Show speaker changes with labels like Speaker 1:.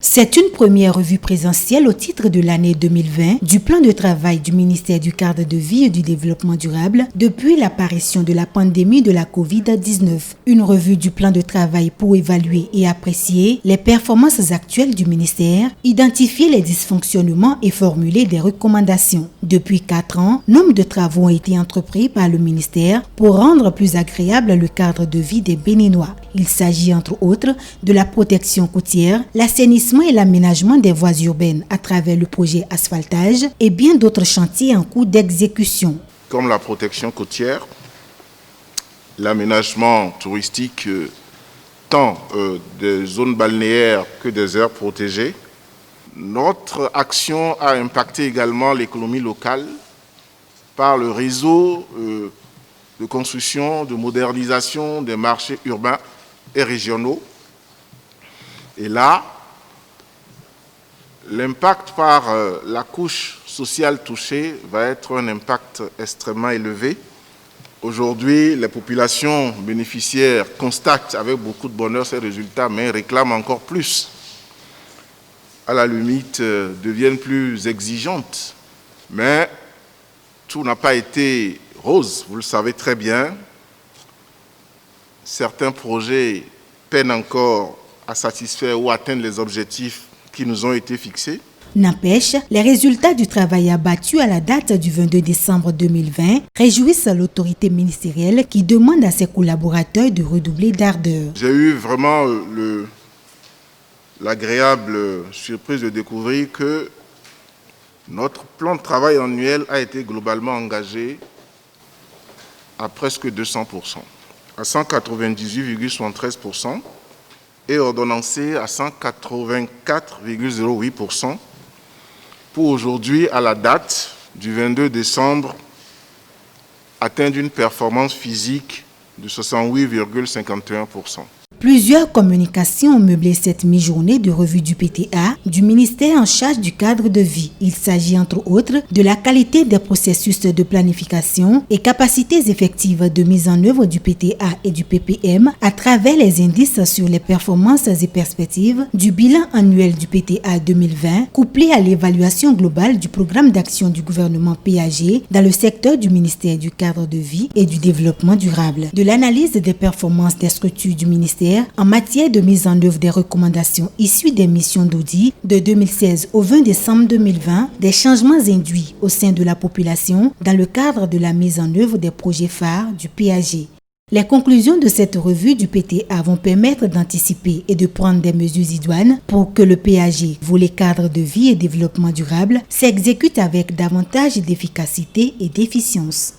Speaker 1: C'est une première revue présentielle au titre de l'année 2020 du plan de travail du ministère du Cadre de vie et du Développement durable depuis l'apparition de la pandémie de la COVID-19. Une revue du plan de travail pour évaluer et apprécier les performances actuelles du ministère, identifier les dysfonctionnements et formuler des recommandations. Depuis 4 ans, nombre de travaux ont été entrepris par le ministère pour rendre plus agréable le cadre de vie des Béninois. Il s'agit entre autres de la protection côtière, l'assainissement et l'aménagement des voies urbaines à travers le projet asphaltage et bien d'autres chantiers en cours d'exécution.
Speaker 2: Comme la protection côtière, l'aménagement touristique tant des zones balnéaires que des aires protégées. Notre action a impacté également l'économie locale par le réseau de construction, de modernisation des marchés urbains et régionaux. Et là, l'impact par la couche sociale touchée va être un impact extrêmement élevé. Aujourd'hui, les populations bénéficiaires constatent avec beaucoup de bonheur ces résultats, mais réclament encore plus. À la limite, deviennent plus exigeantes. Mais tout n'a pas été rose, vous le savez très bien. Certains projets peinent encore à satisfaire ou atteindre les objectifs qui nous ont été fixés.
Speaker 1: N'empêche, les résultats du travail abattu à la date du 22 décembre 2020 réjouissent l'autorité ministérielle qui demande à ses collaborateurs de redoubler d'ardeur.
Speaker 2: J'ai eu vraiment l'agréable surprise de découvrir que notre plan de travail annuel a été globalement engagé à presque 200%, à 198,73% et ordonnancé à 184,08%. Pour aujourd'hui, à la date du 22 décembre, atteindre une performance physique de 68,51%.
Speaker 1: Plusieurs communications ont meublé cette mi-journée de revue du PTA du ministère en charge du cadre de vie. Il s'agit entre autres de la qualité des processus de planification et capacités effectives de mise en œuvre du PTA et du PPM à travers les indices sur les performances et perspectives du bilan annuel du PTA 2020 couplé à l'évaluation globale du programme d'action du gouvernement PAG dans le secteur du ministère du cadre de vie et du développement durable. De l'analyse des performances des structures du ministère en matière de mise en œuvre des recommandations issues des missions d'audit de 2016 au 20 décembre 2020, des changements induits au sein de la population dans le cadre de la mise en œuvre des projets phares du PAG. Les conclusions de cette revue du PTA vont permettre d'anticiper et de prendre des mesures idoines pour que le PAG, volet cadre de vie et développement durable, s'exécute avec davantage d'efficacité et d'efficience.